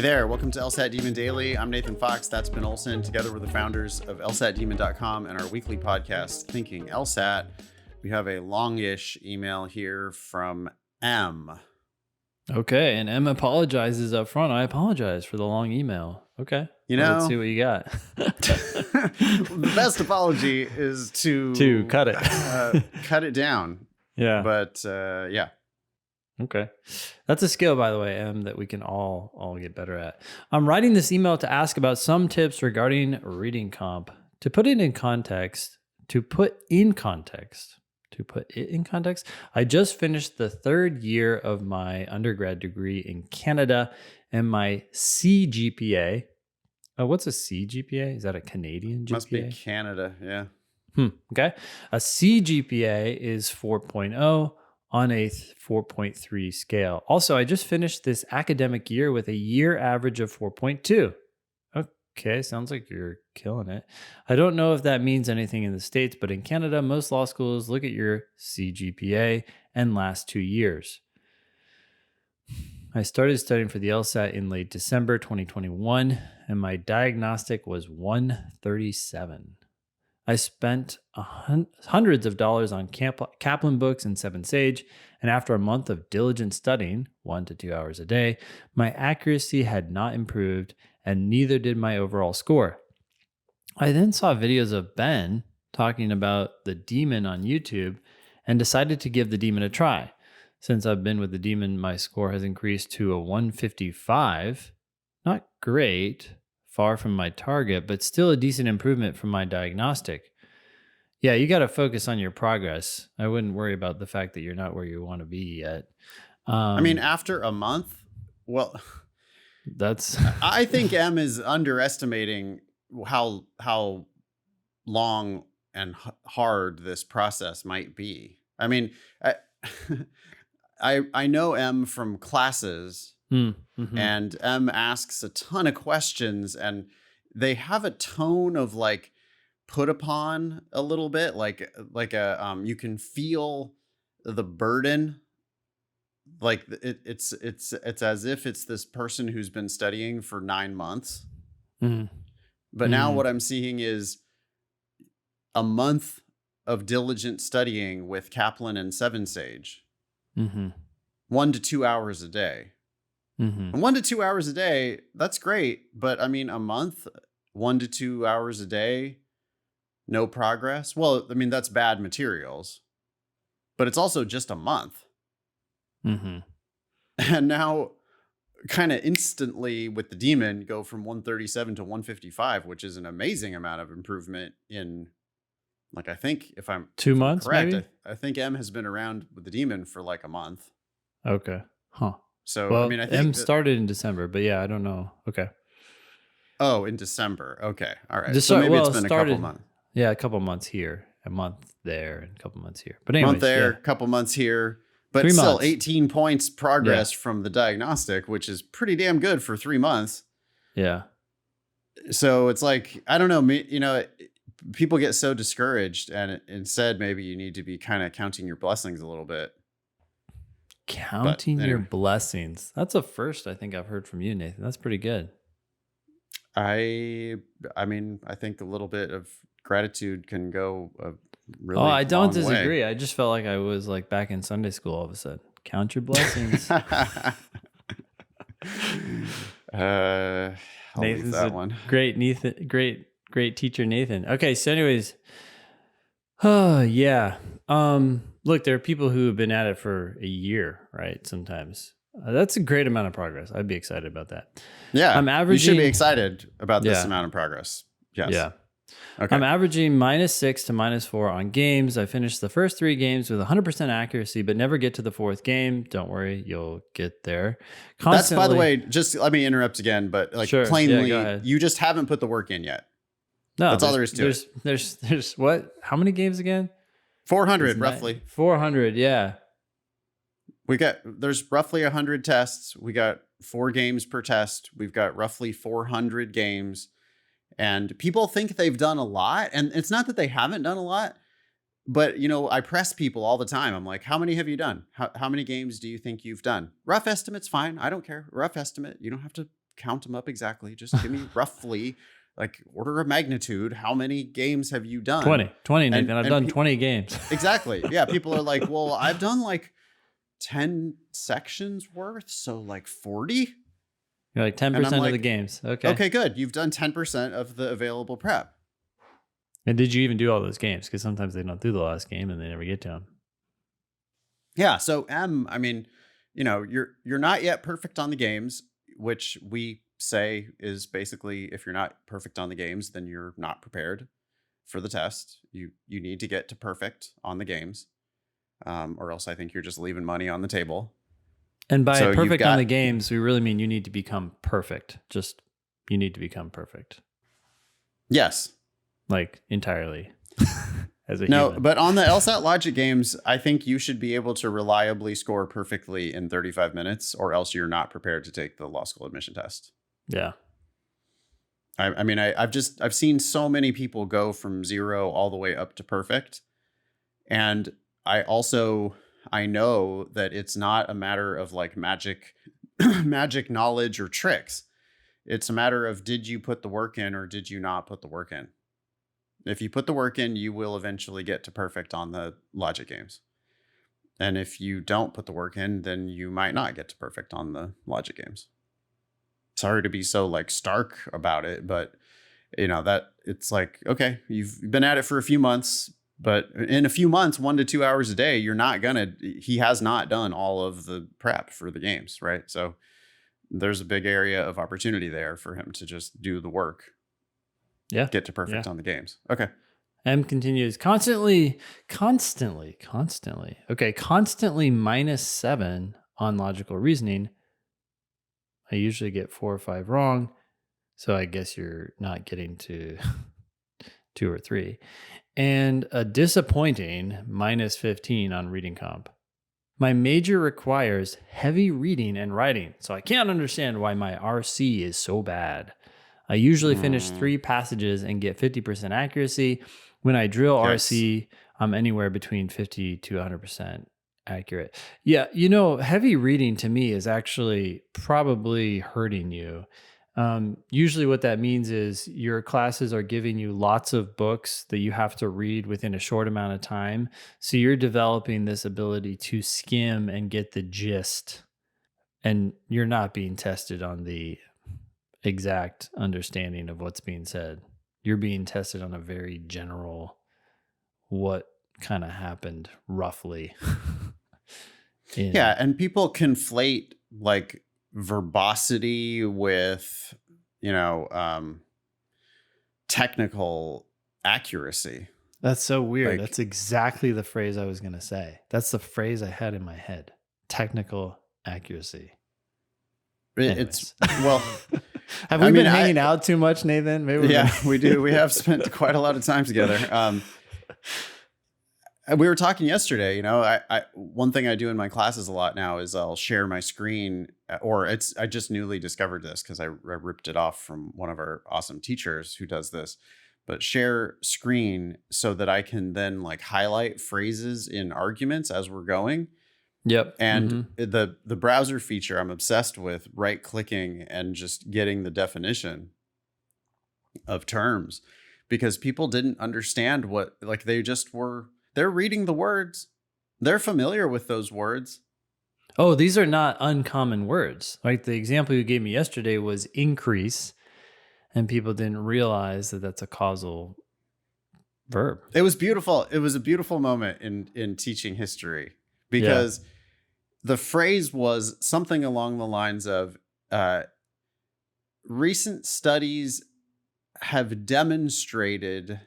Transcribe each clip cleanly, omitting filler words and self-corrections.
there, welcome to LSAT Demon Daily. I'm Nathan Fox, that's Ben Olson. Together we're the founders of LSATdemon.com and our weekly podcast, Thinking LSAT. We have a longish email here from M. Okay, and M apologizes up front. I apologize for the long email. Okay, let's see what you got. The best apology is to cut it, cut it down. Yeah, but yeah. Okay. That's a skill, by the way, M, that we can all get better at. I'm writing this email to ask about some tips regarding reading comp. To put it in context, I just finished the third year of my undergrad degree in Canada, and my CGPA. Oh, what's a CGPA? Is that a Canadian GPA? Must be Canada, yeah. Okay. A CGPA is 4.0. on a 4.3 scale. Also, I just finished this academic year with a year average of 4.2. Okay, sounds like you're killing it. I don't know if that means anything in the States, but in Canada, most law schools look at your CGPA and last 2 years. I started studying for the LSAT in late December 2021, and my diagnostic was 137. I spent hundreds of dollars on Kaplan books and 7 Sage, and after a month of diligent studying, 1 to 2 hours a day, my accuracy had not improved, and neither did my overall score. I then saw videos of Ben talking about the Demon on YouTube and decided to give the Demon a try. Since I've been with the Demon, my score has increased to a 155. Not great. Far from my target, but still a decent improvement from my diagnostic. Yeah, you got to focus on your progress. I wouldn't worry about the fact that you're not where you want to be yet. I mean, after a month, well, that's. I think M is underestimating how long and hard this process might be. I mean, I know M from classes. Mm-hmm. And M asks a ton of questions, and they have a tone of like put upon a little bit, like you can feel the burden. Like it's as if it's this person who's been studying for 9 months. Mm-hmm. But now what I'm seeing is a month of diligent studying with Kaplan and 7 Sage, 1 to 2 hours a day. And 1 to 2 hours a day, that's great. But I mean, a month, 1 to 2 hours a day, no progress. Well, I mean, that's bad materials, but it's also just a month. And now kind of instantly with the Demon go from 137 to 155, which is an amazing amount of improvement in, like, I think if I'm 2 months, correct, maybe? I think M has been around with the Demon for like a month. Okay. Huh. So, well, I mean, I think M started in December, but yeah, I don't know. Okay. Oh, in December. Okay. All right. Just so maybe it's been a couple months. Yeah, a couple months here, a month there, and a couple months here. But anyways, month there, a couple months here. But 3 still months. 18 points progress from the diagnostic, which is pretty damn good for 3 months. Yeah. So it's like, I don't know, people get so discouraged, and instead maybe you need to be kind of counting your blessings a little bit. Counting your blessings. That's a first I think I've heard from you, Nathan. That's pretty good. I mean, I think a little bit of gratitude can go a really I don't long disagree. way. I just felt like I was like back in Sunday school all of a sudden. Count your blessings. Nathan's that one. Great teacher, Nathan. Okay, so anyways. Oh, yeah. Look, there are people who have been at it for a year, right? Sometimes. That's a great amount of progress. I'd be excited about that. Yeah. You should be Yeah. excited about this amount of progress. Yes. Yeah. Okay. I'm averaging -6 to -4 on games. I finished the first 3 games with 100% accuracy, but never get to the 4th game. Don't worry, you'll get there. That's, by the way, just let me interrupt again, but like plainly, go ahead. you just haven't put the work in yet. No, that's all there is to it. There's what? How many games again? 400 roughly. 400, yeah. There's roughly 100 tests. We got 4 games per test. We've got roughly 400 games. And people think they've done a lot. And it's not that they haven't done a lot, but I press people all the time. I'm like, how many have you done? How many games do you think you've done? Rough estimate's fine. I don't care. Rough estimate. You don't have to count them up exactly. Just give me roughly, like, order of magnitude. How many games have you done? 20, Nathan. I've done 20 games. Exactly. Yeah. People are like, well, I've done like 10 sections worth. So like 40. You're like 10% of the games. Okay. Okay, good. You've done 10% of the available prep. And did you even do all those games? Because sometimes they don't do the last game and they never get to them. Yeah. So I mean, you know, you're not yet perfect on the games, which we say is basically, if you're not perfect on the games, then you're not prepared for the test. You need to get to perfect on the games, or else I think you're just leaving money on the table. And by perfect on the games, we really mean you need to become perfect. Just you need to become perfect. Yes. Like entirely. As a human. But on the LSAT logic games, I think you should be able to reliably score perfectly in 35 minutes, or else you're not prepared to take the law school admission test. Yeah. I mean, I've seen so many people go from 0 all the way up to perfect. And I know that it's not a matter of like magic knowledge or tricks. It's a matter of, did you put the work in or did you not put the work in? If you put the work in, you will eventually get to perfect on the logic games. And if you don't put the work in, then you might not get to perfect on the logic games. Sorry to be so like stark about it, but you know, that it's like, okay, you've been at it for a few months, but in a few months, 1 to 2 hours a day, he has not done all of the prep for the games, right? So there's a big area of opportunity there for him to just do the work. Yeah. Get to perfect on the games. Okay. M continues constantly. Okay. Constantly -7 on logical reasoning. I usually get 4 or 5 wrong. So I guess you're not getting to 2 or 3. And a disappointing -15 on reading comp. My major requires heavy reading and writing. So I can't understand why my RC is so bad. I usually finish 3 passages and get 50% accuracy. When I drill RC, I'm anywhere between 50 to 100% accurate. Yeah, you know, heavy reading to me is actually probably hurting you. Usually what that means is your classes are giving you lots of books that you have to read within a short amount of time. So you're developing this ability to skim and get the gist. And you're not being tested on the exact understanding of what's being said. You're being tested on a very general, what kind of happened roughly. Yeah. And people conflate like verbosity with, you know, technical accuracy. That's so weird. Like, that's exactly the phrase I was going to say. That's the phrase I had in my head. Technical accuracy. It's well. Have we been hanging out too much, Nathan? Maybe we do. We have spent quite a lot of time together. We were talking yesterday. You know, I one thing I do in my classes a lot now is I'll share my screen, I just newly discovered this because I ripped it off from one of our awesome teachers who does this. But share screen so that I can then like highlight phrases in arguments as we're going. Yep. And the browser feature, I'm obsessed with right clicking and just getting the definition of terms, because people didn't understand what, like they're reading the words. They're familiar with those words. Oh, these are not uncommon words. Like the example you gave me yesterday was increase, and people didn't realize that that's a causal verb. It was beautiful. It was a beautiful moment in teaching history, because the phrase was something along the lines of recent studies have demonstrated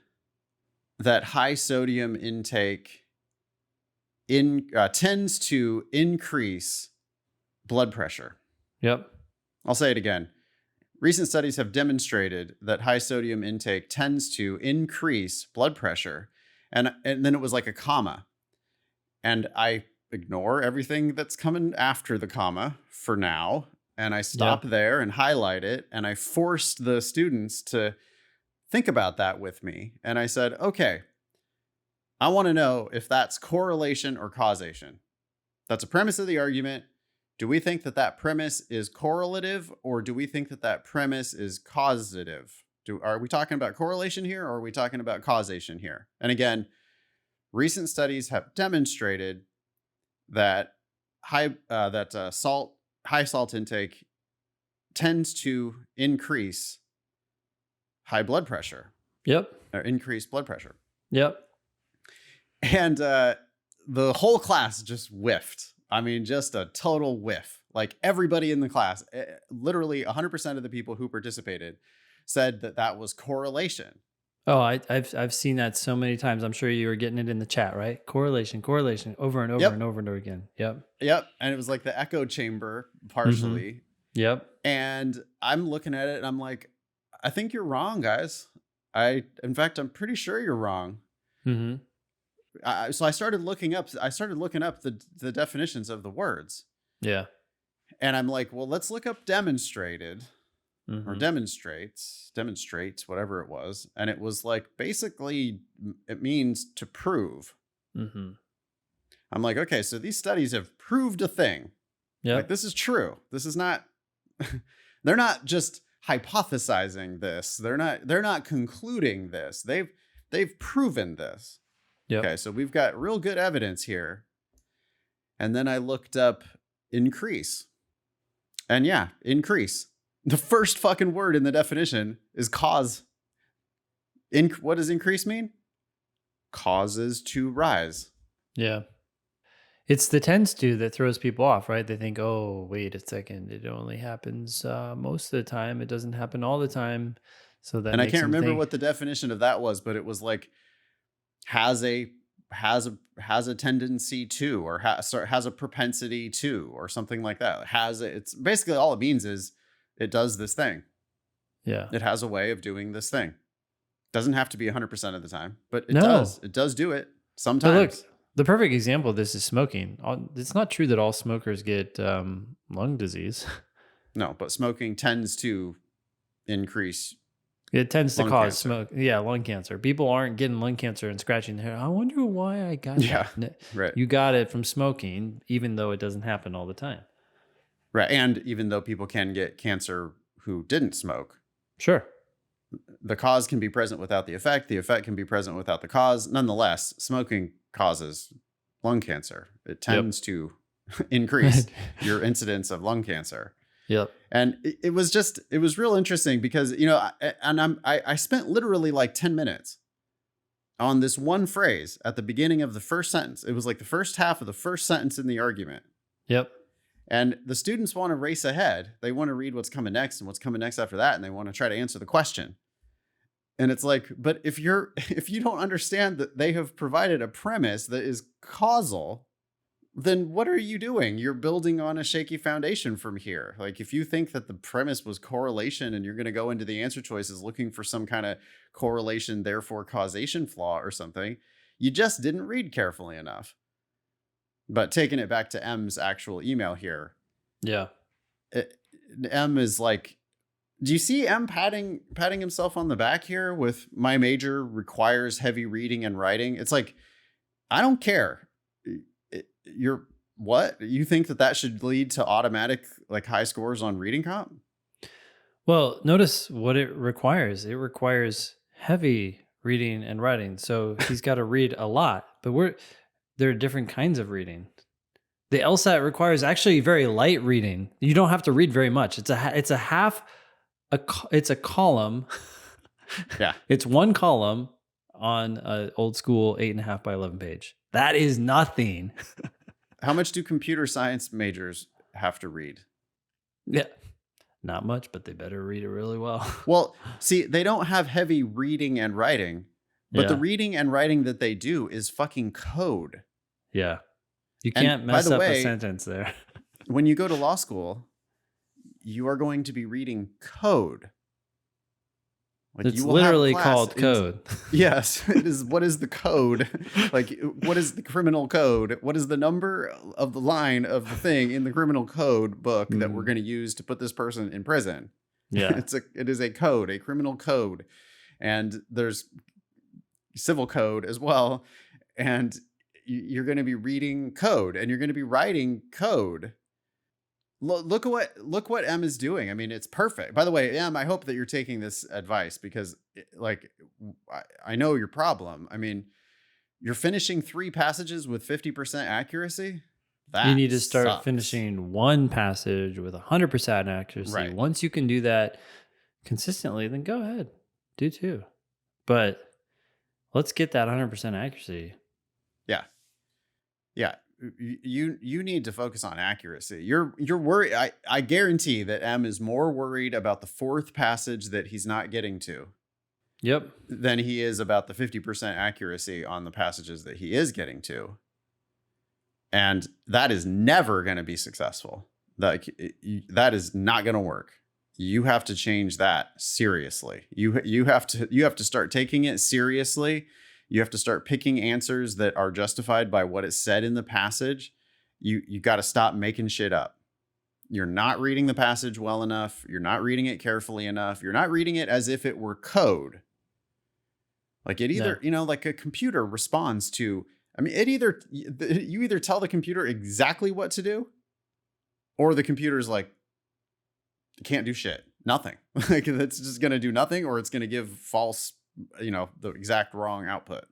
that high sodium intake tends to increase blood pressure. Yep. I'll say it again. Recent studies have demonstrated that high sodium intake tends to increase blood pressure. And then it was like a comma. And I ignore everything that's coming after the comma for now. And I stop there and highlight it. And I forced the students to think about that with me. And I said, okay, I want to know if that's correlation or causation. That's a premise of the argument. Do we think that that premise is correlative, or do we think that that premise is causative? Are we talking about correlation here, or are we talking about causation here? And again, recent studies have demonstrated that high salt intake tends to increase high blood pressure Yep. or increase blood pressure. Yep. And the whole class just whiffed. I mean, just a total whiff. Like everybody in the class, literally 100% of the people who participated said that that was correlation. Oh, I've seen that so many times. I'm sure you were getting it in the chat, right? Correlation, over and over Yep. and over and over again. Yep. Yep. And it was like the echo chamber partially. Yep. And I'm looking at it and I'm like, I think you're wrong, guys. In fact, I'm pretty sure you're wrong. Mm-hmm. So I started looking up the definitions of the words. Yeah. And I'm like, well, let's look up demonstrated or Mhm. demonstrates, whatever it was. And it was like, basically it means to prove. Mm-hmm. I'm like, okay, so these studies have proved a thing. Yeah. Like, this is true. This is not, they're not just hypothesizing this. They're not concluding this. They've proven this. Yep. Okay, so we've got real good evidence here. And then I looked up increase. And yeah, increase. The first fucking word in the definition is cause. What does increase mean? Causes to rise. Yeah. It's the tends to that throws people off, right? They think, oh, wait a second. It only happens most of the time. It doesn't happen all the time. So that And I makes can't them remember think- what the definition of that was, but it was like has a tendency to, or has a propensity to, or something like that. It's basically all it means is it does this thing. Yeah. It has a way of doing this thing. Doesn't have to be 100% of the time, but it No. does. It does do it But sometimes. look, the perfect example of this is smoking. It's not true that all smokers get lung disease. No, but smoking tends to increase. It tends to Lung cause cancer. lung cancer. People aren't getting lung cancer and scratching their head. I wonder why I got Yeah, that. right. You got it from smoking, even though it doesn't happen all the time. Right. And even though people can get cancer who didn't smoke, Sure. the cause can be present without the effect. The effect can be present without the cause. Nonetheless, smoking causes lung cancer. It tends to increase your incidence of lung cancer. Yep. And it was real interesting because, I spent literally like 10 minutes on this one phrase at the beginning of the first sentence. It was like the first half of the first sentence in the argument. Yep. And the students want to race ahead. They want to read what's coming next and what's coming next after that. And they want to try to answer the question. And it's like, but if you don't understand that they have provided a premise that is causal, then what are you doing? You're building on a shaky foundation from here. Like, if you think that the premise was correlation and you're going to go into the answer choices looking for some kind of correlation, therefore causation flaw or something, you just didn't read carefully enough. But taking it back to M's actual email here. Yeah. M is like, do you see M patting himself on the back here with my major requires heavy reading and writing? It's like, I don't care. You're what? You think that should lead to automatic like high scores on reading comp? Well, notice what it requires. It requires heavy reading and writing. So he's got to read a lot, but there are different kinds of reading. The LSAT requires actually very light reading. You don't have to read very much. It's a column. Yeah. It's one column on an old school 8.5 by 11 page. That is nothing. How much do computer science majors have to read? Yeah. Not much, but they better read it really well. Well, see, they don't have heavy reading and writing, but the Yeah. reading and writing that they do is fucking code. Yeah. You And can't by mess the up way, a sentence there. When you go to law school, you are going to be reading code. Like, It's you will have literally class called in- code. Yes, it is. What is the code? Like, what is the criminal code? What is the number of the line of the thing in the criminal code book that we're going to use to put this person in prison? Yeah. It is a code, a criminal code, and there's civil code as well. And you're going to be reading code, and you're going to be writing code. look what M is doing. I mean, it's perfect. By the way, M, I hope that you're taking this advice because like I know your problem. I mean, you're finishing 3 passages with 50% accuracy. You That need to start sucks. finishing one passage with 100% accuracy. Right. Once you can do that consistently, then go ahead, do 2. But let's get that 100% accuracy. Yeah. Yeah. You need to focus on accuracy. You're worried. I guarantee that M is more worried about the 4th passage that he's not getting to Yep. than he is about the 50% accuracy on the passages that he is getting to. And that is never going to be successful. That is not going to work. You have to change that seriously. You have to start taking it seriously. You have to start picking answers that are justified by what it said in the passage. You got to stop making shit up. You're not reading the passage well enough. You're not reading it carefully enough. You're not reading it as if it were code. Like it either, like a computer responds to, I mean, you either tell the computer exactly what to do, or the computer's like, can't do shit. Nothing. Like it's just going to do nothing, or it's going to give false, the exact wrong output.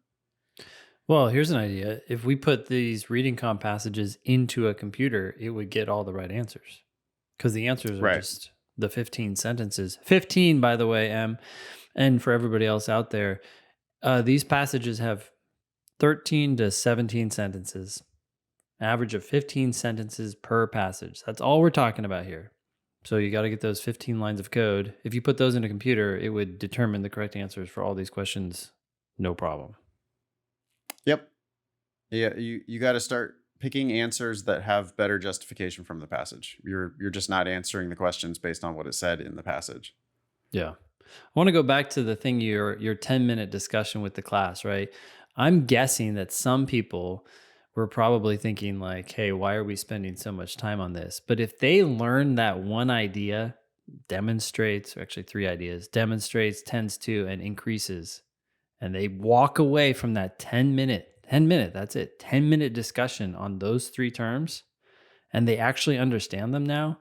Well, here's an idea. If we put these reading comp passages into a computer, it would get all the right answers. Because the answers are just the 15 sentences. 15, by the way, M. And for everybody else out there, these passages have 13 to 17 sentences, average of 15 sentences per passage. That's all we're talking about here. So you got to get those 15 lines of code. If you put those in a computer, it would determine the correct answers for all these questions. No problem. Yep. Yeah. You got to start picking answers that have better justification from the passage. You're just not answering the questions based on what it said in the passage. Yeah. I want to go back to the thing, your 10-minute discussion with the class, right? I'm guessing that some people were probably thinking like, hey, why are we spending so much time on this? But if they learn that one idea, demonstrates, or actually 3 ideas, demonstrates, tends to, and increases, and they walk away from that 10 minute, that's it, 10-minute discussion on those 3 terms, and they actually understand them now,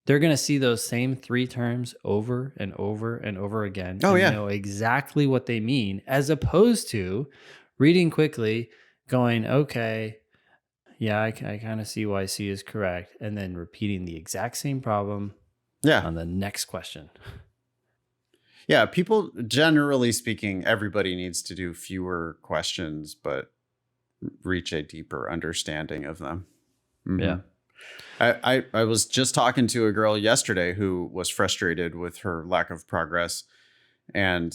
they're going to see those same 3 terms over and over and over again. Oh, yeah. Know exactly what they mean, as opposed to reading quickly, going, okay, yeah, I kind of see why C is correct, and then repeating the exact same problem on the next question. Yeah, people, generally speaking, everybody needs to do fewer questions, but reach a deeper understanding of them. Mm-hmm. Yeah. I was just talking to a girl yesterday who was frustrated with her lack of progress. And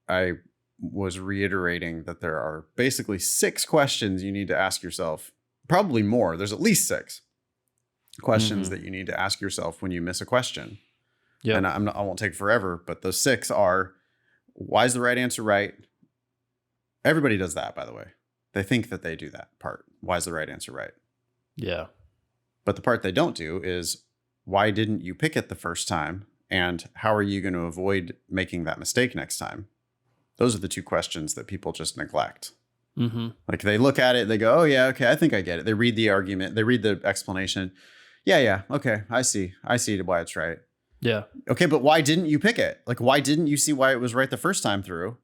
I was reiterating that there are basically 6 questions you need to ask yourself. Probably more. There's at least 6 questions that you need to ask yourself when you miss a question. Yeah. And I won't take forever, but those 6 are, why is the right answer right? Everybody does that, by the way. They think that they do that part. Why is the right answer right? Yeah. But the part they don't do is, why didn't you pick it the first time? And how are you going to avoid making that mistake next time? Those are the 2 questions that people just neglect. Mm-hmm. Like they look at it, they go, oh yeah, okay, I think I get it. They read the argument, they read the explanation. Yeah, okay, I see why it's right. Yeah. Okay, but why didn't you pick it? Like, why didn't you see why it was right the first time through?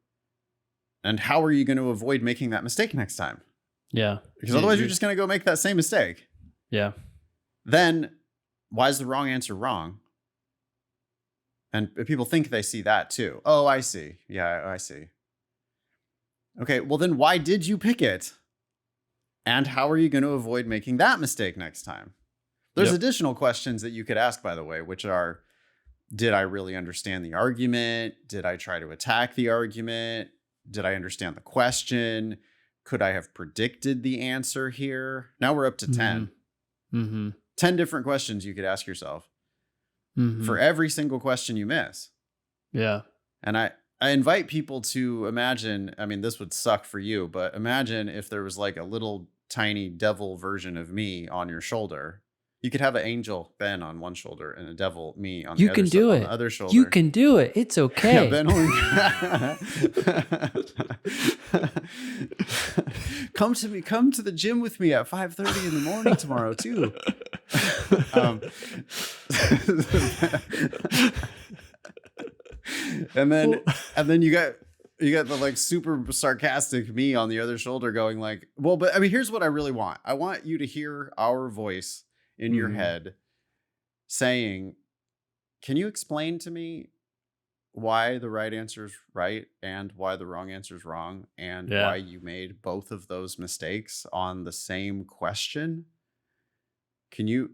And how are you going to avoid making that mistake next time? Yeah. Because otherwise you're just going to go make that same mistake. Yeah. Then why is the wrong answer wrong? And people think they see that too. Oh, I see. Yeah, I see. Okay, well then why did you pick it? And how are you going to avoid making that mistake next time? There's additional questions that you could ask, by the way, which are, did I really understand the argument? Did I try to attack the argument? Did I understand the question? Could I have predicted the answer here? Now we're up to 10. Mm-hmm. 10 different questions you could ask yourself for every single question you miss. Yeah. And I invite people to imagine, I mean, this would suck for you, but imagine if there was like a little tiny devil version of me on your shoulder. You could have an angel, Ben, on one shoulder and a devil, me, on the other shoulder. You can do it. It's okay. Yeah, Ben come to the gym with me at 5:30 in the morning tomorrow too. um, and then Well, you got the like super sarcastic me on the other shoulder going like, well, but I mean, here's what I really want. I want you to hear our voice in your mhm. head saying, can you explain to me why the right answer is right and why the wrong answer is wrong and why Yeah. you made both of those mistakes on the same question? Now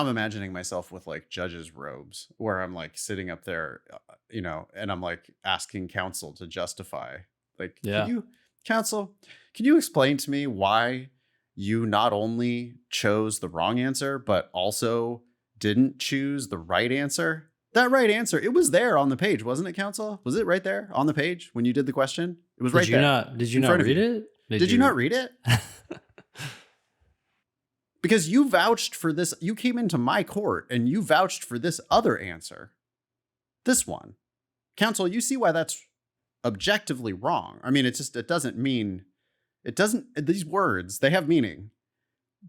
I'm imagining myself with like judges robes where I'm like sitting up there, and I'm like asking counsel to justify, like, Yeah. counsel, can you explain to me why you not only chose the wrong answer, but also didn't choose the right answer? That right answer, it was there on the page, wasn't it, counsel? Was it right there on the page when you did the question? It was right there Did you in not front of read you. it? Did you not read it? Because you vouched for this. You came into my court and you vouched for this other answer. This one. Counsel, you see why that's objectively wrong. I mean, these words, they have meaning.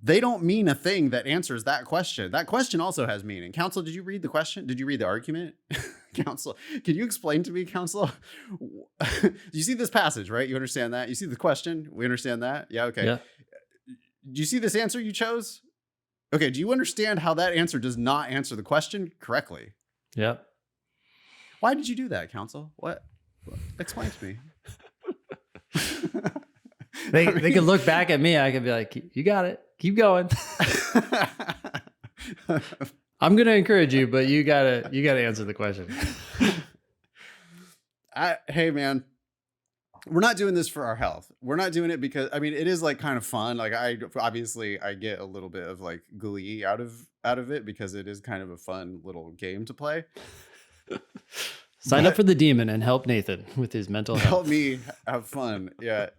They don't mean a thing that answers that question. That question also has meaning. Counsel, did you read the question? Did you read the argument? Counsel, can you explain to me, counsel? You see this passage, right? You understand that? You see the question? We understand that? Yeah, okay. Yeah. Do you see this answer you chose? Okay, do you understand how that answer does not answer the question correctly? Yep. Why did you do that, counsel? What? Explain to me. They could look back at me. I could be like, you got it. Keep going. I'm going to encourage you, but you gotta answer the question. Hey, man, we're not doing this for our health. We're not doing it because, I mean, it is like kind of fun. Like I get a little bit of like glee out of it because it is kind of a fun little game to play. Sign up for the demon and help Nathan with his mental health. Help me have fun. Yeah.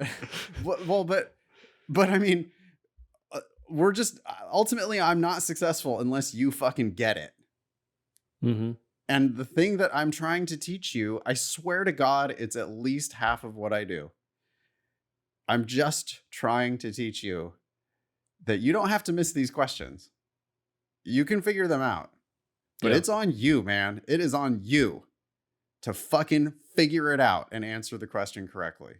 Well, but I mean, we're just ultimately, I'm not successful unless you fucking get it. Mm-hmm. And the thing that I'm trying to teach you, I swear to God, it's at least half of what I do. I'm just trying to teach you that you don't have to miss these questions. You can figure them out. But It's on you, man. It is on you to fucking figure it out and answer the question correctly.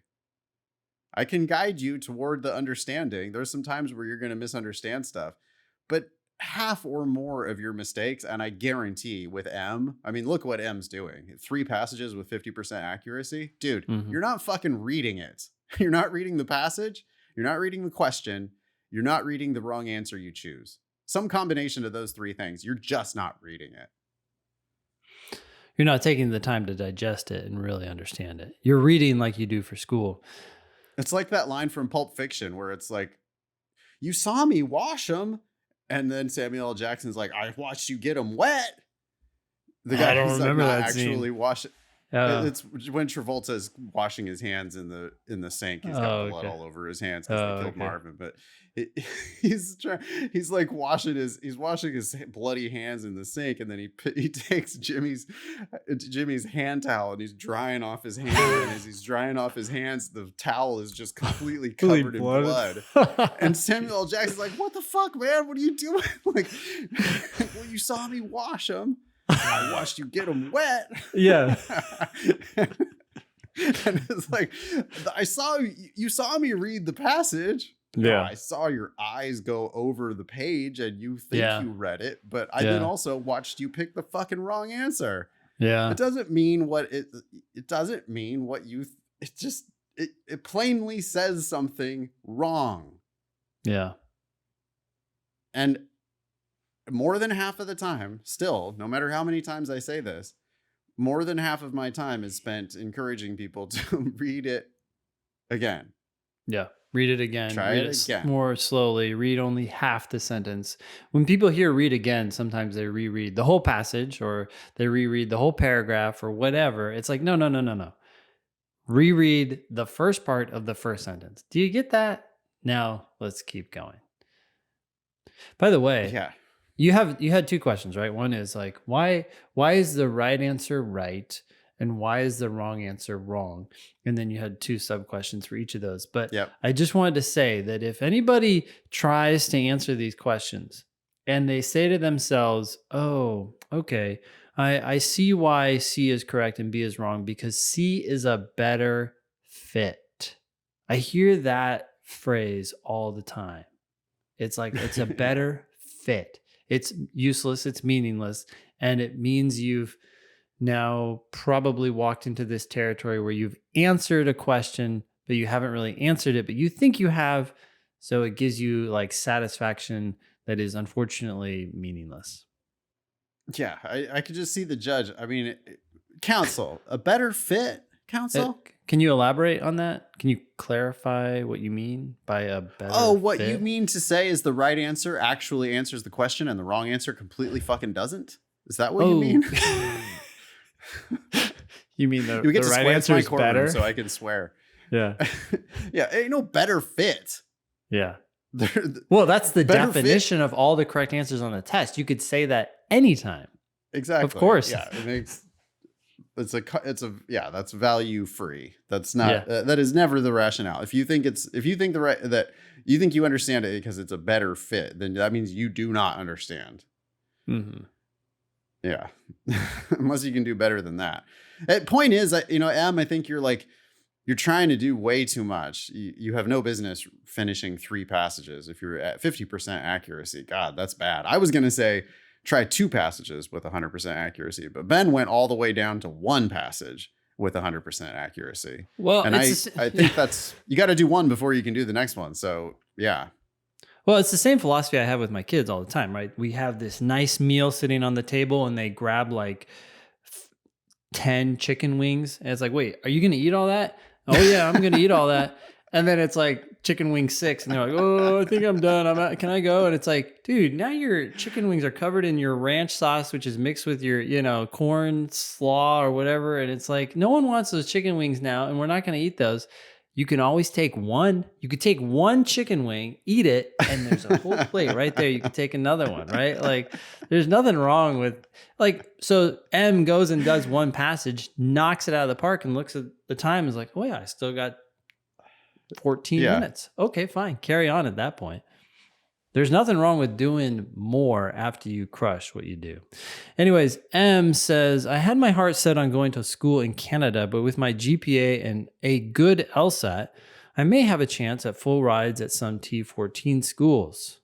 I can guide you toward the understanding. There's some times where you're going to misunderstand stuff, but half or more of your mistakes, and I guarantee with M, I mean, look what M's doing. 3 passages with 50% accuracy. Dude, You're not fucking reading it. You're not reading the passage. You're not reading the question. You're not reading the wrong answer you choose. Some combination of those 3 things. You're just not reading it. You're not taking the time to digest it and really understand it. You're reading like you do for school. It's like that line from Pulp Fiction where it's like, you saw me wash them. And then Samuel L. Jackson's like, I watched you get them wet. The guy who's like not actually wash it. It's when Travolta is washing his hands in the sink. He's got blood all over his hands because they killed Marvin. But he's like washing his bloody hands in the sink, and then he takes Jimmy's hand towel and he's drying off his hands. And as he's drying off his hands, the towel is just completely covered in blood. And Samuel L. Jackson's like, "What the fuck, man? What are you doing?" Like, well, you saw me wash them. I watched you get them wet. Yeah. And it's like, you saw me read the passage. Yeah. I saw your eyes go over the page and you think you read it, but I then also watched you pick the fucking wrong answer. Yeah. It doesn't mean what it doesn't mean what you, it plainly says something wrong. Yeah. And more than half of the time, still, no matter how many times I say this, more than half of my time is spent encouraging people to read it again. Yeah. Read it again. Read it again. More slowly. Read only half the sentence. When people hear read again, sometimes they reread the whole passage or they reread the whole paragraph or whatever. It's like, no. Reread the first part of the first sentence. Do you get that? Now let's keep going. By the way, you had 2 questions, right? One is like, why is the right answer right? And why is the wrong answer wrong? And then you had 2 sub questions for each of those. But I just wanted to say that if anybody tries to answer these questions and they say to themselves, "Oh, okay, I see why C is correct and B is wrong because C is a better fit." I hear that phrase all the time. It's like it's a Yeah. better fit. It's useless, it's meaningless, and it means you've now probably walked into this territory where you've answered a question, but you haven't really answered it, but you think you have. So it gives you like satisfaction that is unfortunately meaningless. Yeah, I could just see the judge. I mean, counsel, a better fit, counsel? Can you elaborate on that? Can you clarify what you mean by a Oh, better what you fit? mean to say is the right answer actually answers the question and the wrong answer completely fucking doesn't? Is that what you Oh, mean? you mean You get the to right swear. It's answer my is courtroom, better? so I can swear. Yeah. Yeah, ain't no better fit. Yeah. There- Well, that's the better fit. definition of all the correct answers on the test. You could say that anytime. Exactly. Of course. Yeah, it makes yeah, that's value free. That's Yeah. not that is never the rationale. If you think the right that you think you understand it because it's a better fit, then that means you do not understand. Hmm. Yeah. Unless you can do better than that. Point is that, Em, I think you're trying to do way too much. You have no business finishing 3 passages if you're at 50% accuracy. God, that's bad. I was going to say try 2 passages with 100% accuracy, but Ben went all the way down to 1 passage with 100% accuracy. Well, And I think that's, you got to do 1 before you can do the next one. So yeah. well, it's the same philosophy I have with my kids all the time, right? We have this nice meal sitting on the table and they grab like 10 chicken wings. And it's like, wait, are you going to eat all that? Oh, yeah, I'm going to eat all that. And then it's like chicken wing 6. And they're like, oh, I think I'm done. I'm out. Can I go? And it's like, dude, now your chicken wings are covered in your ranch sauce, which is mixed with your, corn slaw or whatever. And it's like, no one wants those chicken wings now. And we're not going to eat those. You can always take one. You could take one chicken wing, eat it, and there's a whole plate right there. You could take another one, right? Like, there's nothing wrong with, like, so M goes and does one passage, knocks it out of the park, and looks at the time and is like, oh, yeah, I still got 14 Yeah. minutes. Okay, fine. Carry on at that point. There's nothing wrong with doing more after you crush what you do. Anyways, M says, I had my heart set on going to school in Canada, but with my GPA and a good LSAT, I may have a chance at full rides at some T14 schools.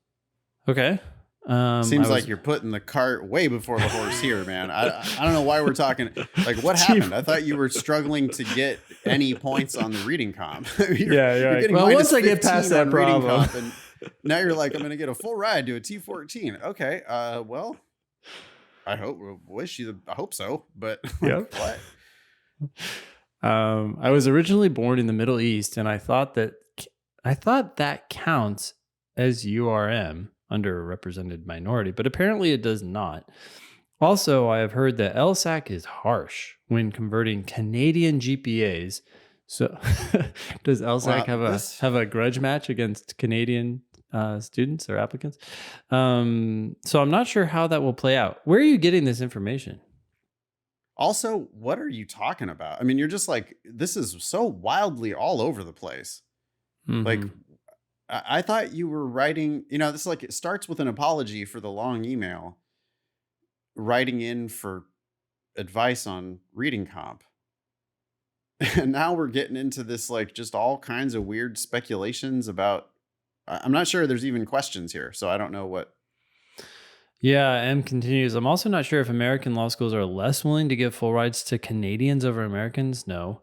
Okay. Seems like you're putting the cart way before the horse here, man. I don't know why we're talking. Like, what happened? I thought you were struggling to get any points on the reading comp. You're getting well, once I get -15 past that on reading problem. comp, and now you're like, I'm going to get a full ride to a T14. Okay. Well, I hope so, but Yep. what? I was originally born in the Middle East, and I thought that counts as URM, underrepresented minority, but apparently it does not. Also, I have heard that LSAC is harsh when converting Canadian GPAs. So, does LSAC Well, have a grudge match against Canadian students or applicants? So I'm not sure how that will play out. Where are you getting this information? Also, what are you talking about? I mean, you're just like, this is so wildly all over the place. Like, Mhm. I thought you were writing, this it starts with an apology for the long email, writing in for advice on reading comp. And now we're getting into this, just all kinds of weird speculations about, I'm not sure there's even questions here. So I don't know what. Yeah, M continues. I'm also not sure if American law schools are less willing to give full rides to Canadians over Americans. No.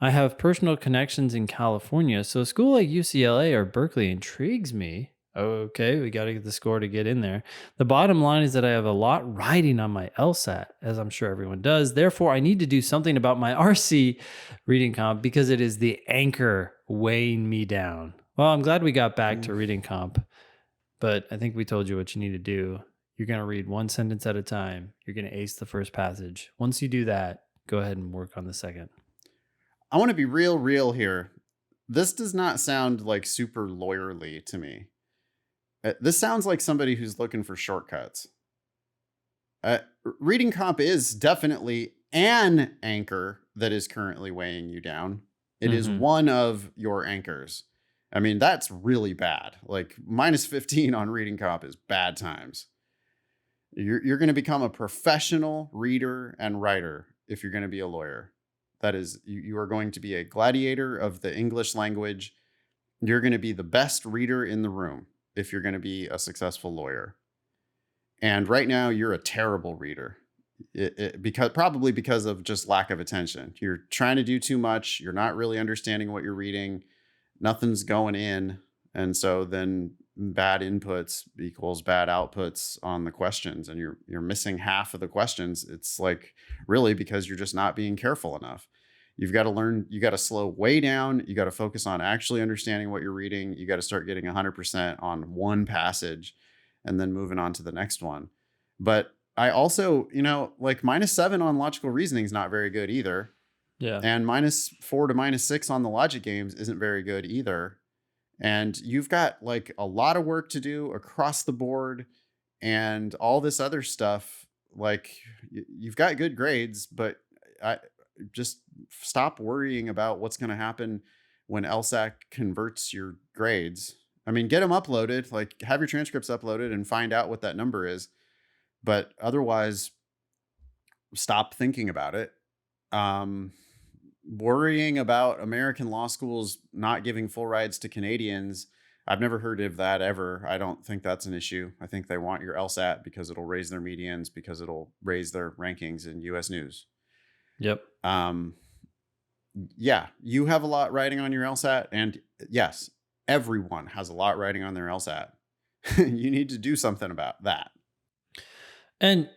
I have personal connections in California, so a school like UCLA or Berkeley intrigues me. Okay, we got to get the score to get in there. The bottom line is that I have a lot riding on my LSAT, as I'm sure everyone does. Therefore, I need to do something about my RC reading comp because it is the anchor weighing me down. Well, I'm glad we got back to reading comp, but I think we told you what you need to do. You're going to read one sentence at a time. You're going to ace the first passage. Once you do that, go ahead and work on the second. I want to be real here. This does not sound like super lawyerly to me. This sounds like somebody who's looking for shortcuts. Reading comp is definitely an anchor that is currently weighing you down. It is one of your anchors. I mean, that's really bad. Like -15 on reading comp is bad times. You're going to become a professional reader and writer if you're going to be a lawyer. That is, you are going to be a gladiator of the English language. You're going to be the best reader in the room if you're going to be a successful lawyer. And right now, you're a terrible reader. Probably because of just lack of attention. You're trying to do too much. You're not really understanding what you're reading. Nothing's going in. And so then bad inputs equals bad outputs on the questions, and you're missing half of the questions. It's like really because you're just not being careful enough. You've got to learn, you got to slow way down. You got to focus on actually understanding what you're reading. You got to start getting 100% on one passage and then moving on to the next one. But I also, like -7 on logical reasoning is not very good either. Yeah. And -4 to -6 on the logic games isn't very good either. And you've got like a lot of work to do across the board and all this other stuff. Like you've got good grades, but I just stop worrying about what's going to happen when LSAT converts your grades. I mean, get them uploaded, like have your transcripts uploaded and find out what that number is. But otherwise, stop thinking about it. Worrying about American law schools not giving full rides to Canadians, I've never heard of that ever. I don't think that's an issue. I think they want your LSAT because it'll raise their medians, because it'll raise their rankings in US News. Yep. Yeah, you have a lot riding on your LSAT, and yes, everyone has a lot riding on their LSAT. You need to do something about that. And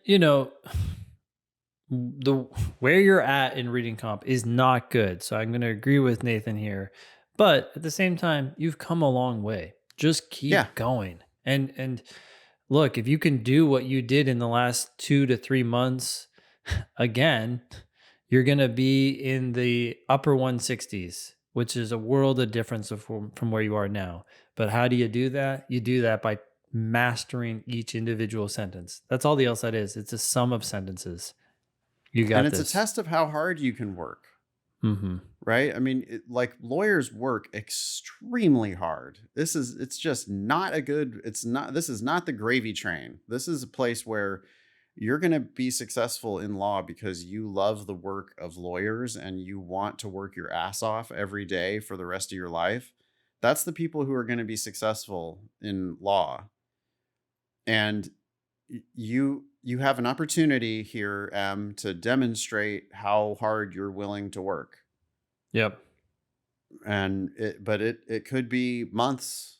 the where you're at in reading comp is not good. So I'm going to agree with Nathan here. But at the same time, you've come a long way. Just keep going. And look, if you can do what you did in the last 2 to 3 months, again, you're going to be in the upper 160s, which is a world of difference from where you are now. But how do you do that? You do that by mastering each individual sentence. That's all the LSAT is. It's a sum of sentences. You got this. And it's a test of how hard you can work. Mm-hmm. Right? I mean, like lawyers work extremely hard. This is not the gravy train. This is a place where you're going to be successful in law because you love the work of lawyers and you want to work your ass off every day for the rest of your life. That's the people who are going to be successful in law. And you have an opportunity here, Em, to demonstrate how hard you're willing to work. Yep. And it could be months.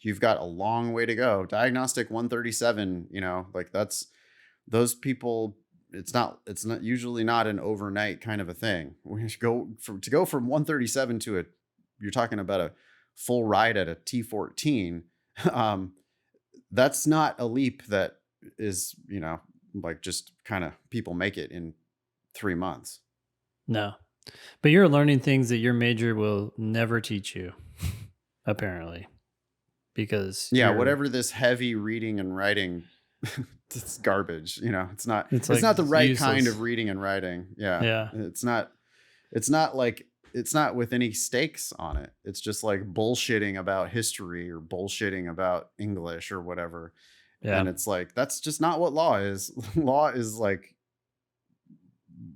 You've got a long way to go. Diagnostic 137, like that's those people. It's not usually not an overnight kind of a thing. We go from 137 to you're talking about a full ride at a T14. That's not a leap that is, like just kind of people make it in 3 months. No. But you're learning things that your major will never teach you, apparently. Because whatever this heavy reading and writing, it's garbage. It's not the right useless kind of reading and writing. Yeah. It's not with any stakes on it. It's just like bullshitting about history or bullshitting about English or whatever. Yeah. And it's like, that's just not what law is. Law is like,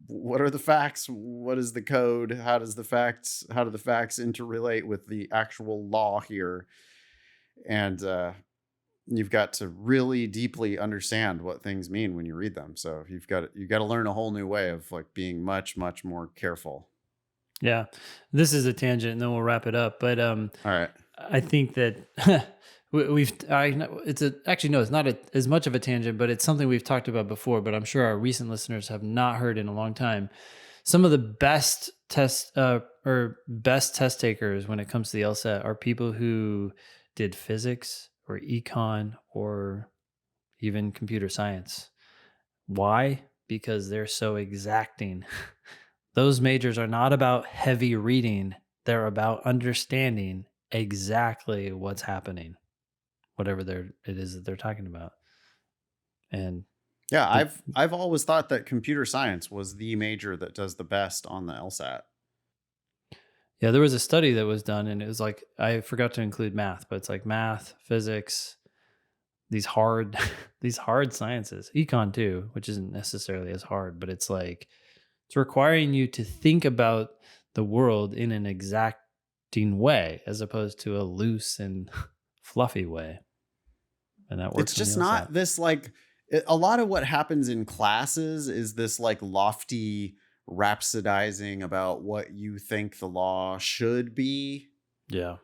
what are the facts? What is the code? How do the facts interrelate with the actual law here? And you've got to really deeply understand what things mean when you read them. So you've got to learn a whole new way of like being much, much more careful. Yeah. This is a tangent and then we'll wrap it up. But all right. I think that it's not as much of a tangent, but it's something we've talked about before, but I'm sure our recent listeners have not heard in a long time. Some of the best test takers when it comes to the LSAT are people who did physics or econ or even computer science. Why? Because they're so exacting. Those majors are not about heavy reading. They're about understanding exactly what's happening, whatever it is that they're talking about. And yeah, I've always thought that computer science was the major that does the best on the LSAT. Yeah, there was a study that was done and it was like, I forgot to include math, but it's like math, physics, these hard these hard sciences, econ too, which isn't necessarily as hard, but it's like it's requiring you to think about the world in an exacting way as opposed to a loose and fluffy way. And that works. It's just not this like a lot of what happens in classes is this like lofty rhapsodizing about what you think the law should be. Yeah.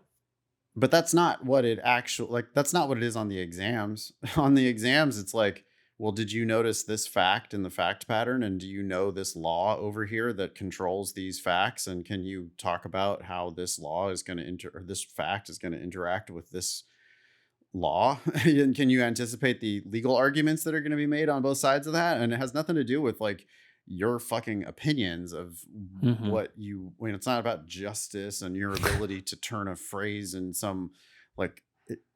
But that's not what it that's not what it is on the exams. On the exams, it's like, well, did you notice this fact in the fact pattern? And do you know this law over here that controls these facts? And can you talk about how this law is going to this fact is going to interact with this law? And can you anticipate the legal arguments that are going to be made on both sides of that? And it has nothing to do with like your fucking opinions of what you, when it's not about justice and your ability to turn a phrase in some like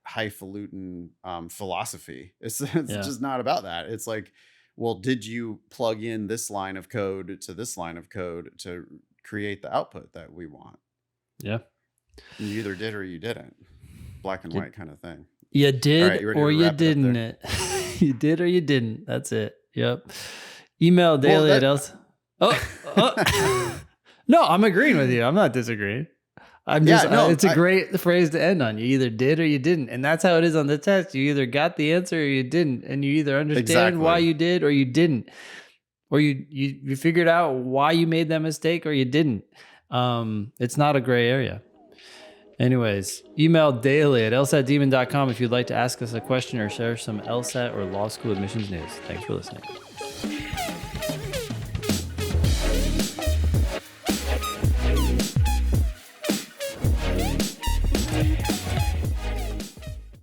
highfalutin philosophy. It's just not about that. It's like, well, did you plug in this line of code to this line of code to create the output that we want? Yeah. You either did or you didn't. Black and white kind of thing. You did right, you or you didn't. You did or you didn't. That's it. Yep. Email daily at else. No, I'm agreeing with you. I'm not disagreeing. I'm just, it's a great phrase to end on. You either did or you didn't. And that's how it is on the test. You either got the answer or you didn't. And you either understand why you did or you didn't. Or you figured out why you made that mistake or you didn't. It's not a gray area. Anyways, email daily at lsatdemon.com if you'd like to ask us a question or share some LSAT or law school admissions news. Thanks for listening.